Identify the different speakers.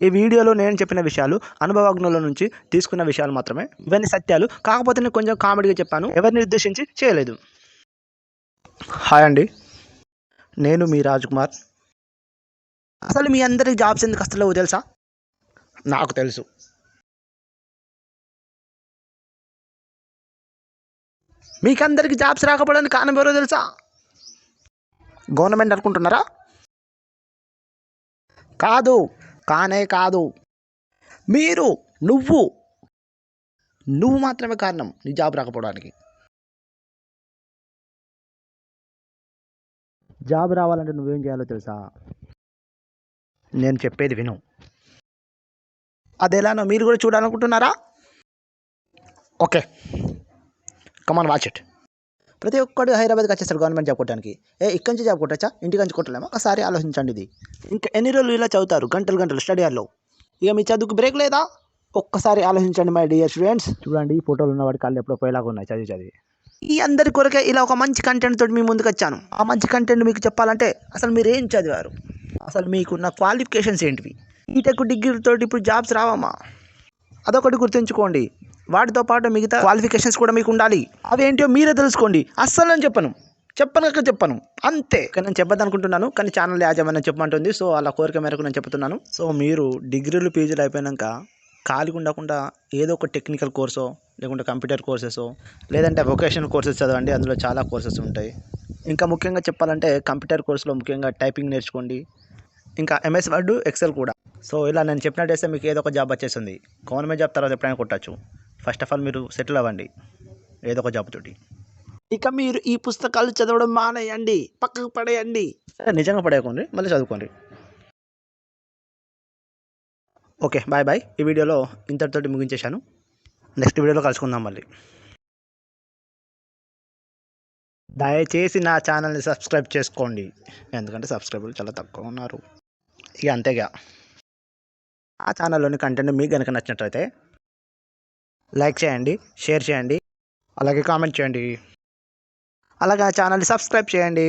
Speaker 1: ఈ వీడియోలో నేను చెప్పిన విషయాలు అనుభవజ్ఞుల నుంచి తీసుకున్న విషయాలు మాత్రమే. ఇవన్నీ సత్యాలు. కాకపోతే నేను కొంచెం కామెడీగా చెప్పాను, ఎవరిని ఉద్దేశించి చేయలేదు. హాయ్ అండి, నేను మీ రాజ్ కుమార్. అసలు మీ అందరికి జాబ్స్ ఎందుకు వస్తలేవో తెలుసా? నాకు తెలుసు. మీకందరికి జాబ్స్ రాకపోవడానికి కారణం ఎవరో తెలుసా? గవర్నమెంట్ అనుకుంటున్నారా? కాదు, కాదు. నువ్వు మాత్రమే కారణం నీ జాబ్ రాకపోవడానికి. జాబ్ రావాలంటే నువ్వేం చేయాలో తెలుసా? నేను చెప్పేది విను. అది ఎలానో మీరు కూడా చూడాలనుకుంటున్నారా? Okay, come on watch it. ప్రతి ఒక్కడు హైదరాబాద్కి వచ్చేస్తాడు గవర్నమెంట్ జాబ్ కొట్టడానికి. ఇక్కడి నుంచి జాబ్ కొట్టచ్చా, ఇంటికి నుంచి కొట్టలేమా? ఒకసారి ఆలోచించండి. ఇది ఇంకా ఎన్ని రోజులు ఇలా చదువుతారు, గంటలు స్టడీ హాల్లో. ఇక మీ చదువుకు బ్రేక్ లేదా? ఒక్కసారి ఆలోచించండి మై డియర్ స్టూడెంట్స్. చూడండి, ఈ ఫోటోలు ఉన్నవాడి కాళ్ళు ఎప్పుడో పోయేలాగా ఉన్నాయి చదివి. ఈ అందరి కొరకే ఇలా ఒక మంచి కంటెంట్ తోటి మీ ముందుకు వచ్చాను. ఆ మంచి కంటెంట్ మీకు చెప్పాలంటే అసలు మీరు ఏం చదివారు, అసలు మీకున్న క్వాలిఫికేషన్స్ ఏంటివి? బీటెక్ డిగ్రీ తోటి ఇప్పుడు జాబ్స్ రావమ్మా. అదొకటి గుర్తుంచుకోండి. వాటితో పాటు మిగతా క్వాలిఫికేషన్స్ కూడా మీకు ఉండాలి. అవేంటో మీరే తెలుసుకోండి. అస్సలు నేను చెప్పను అంతే. నేను చెప్పద్దు అనుకుంటున్నాను, కానీ ఛానల్ యాజమాన్యం చెప్పమంటుంది. సో అలా కోరిక మేరకు నేను చెప్తున్నాను. సో మీరు డిగ్రీలు పీజీలు అయిపోయాక ఖాళీగా ఉండకుండా ఏదో ఒక టెక్నికల్ కోర్సో, లేకుంటే కంప్యూటర్ కోర్సెసో, లేదంటే వొకేషనల్ కోర్సెస్ చదవండి. అందులో చాలా కోర్సెస్ ఉంటాయి. ఇంకా ముఖ్యంగా చెప్పాలంటే కంప్యూటర్ కోర్సులో ముఖ్యంగా టైపింగ్ నేర్చుకోండి. ఇంకా ఎంఎస్ వర్డ్, ఎక్సెల్ కూడా. సో ఇలా నేను చెప్పినట్టు వేస్తే మీకు ఏదో ఒక జాబ్ వచ్చేస్తుంది. గవర్నమెంట్ జాబ్ తర్వాత ఎప్పుడైనా కొట్టచ్చు. ఫస్ట్ ఆఫ్ ఆల్ మీరు సెటిల్ అవ్వండి ఏదో ఒక జాబ్ తోటి. ఇక మీరు ఈ పుస్తకాలు చదవడం మానేయండి, పక్కకు పడేయండి. నిజంగా పడేయకండి, మళ్ళీ చదువుకోండి. Okay, bye. ఈ వీడియోలో ఇంతటితోటి ముగించేశాను. నెక్స్ట్ వీడియోలో కలుసుకుందాం మళ్ళీ. దయచేసి నా ఛానల్ని సబ్స్క్రైబ్ చేసుకోండి, ఎందుకంటే సబ్స్క్రైబర్లు చాలా తక్కువ ఉన్నారు. ఇక అంతేగా. ఆ ఛానల్లోని కంటెంట్ మీకు కనుక నచ్చినట్లయితే లైక్ చేయండి, షేర్ చేయండి, అలాగే కామెంట్ చేయండి, అలాగే ఛానల్ని సబ్స్క్రైబ్ చేయండి.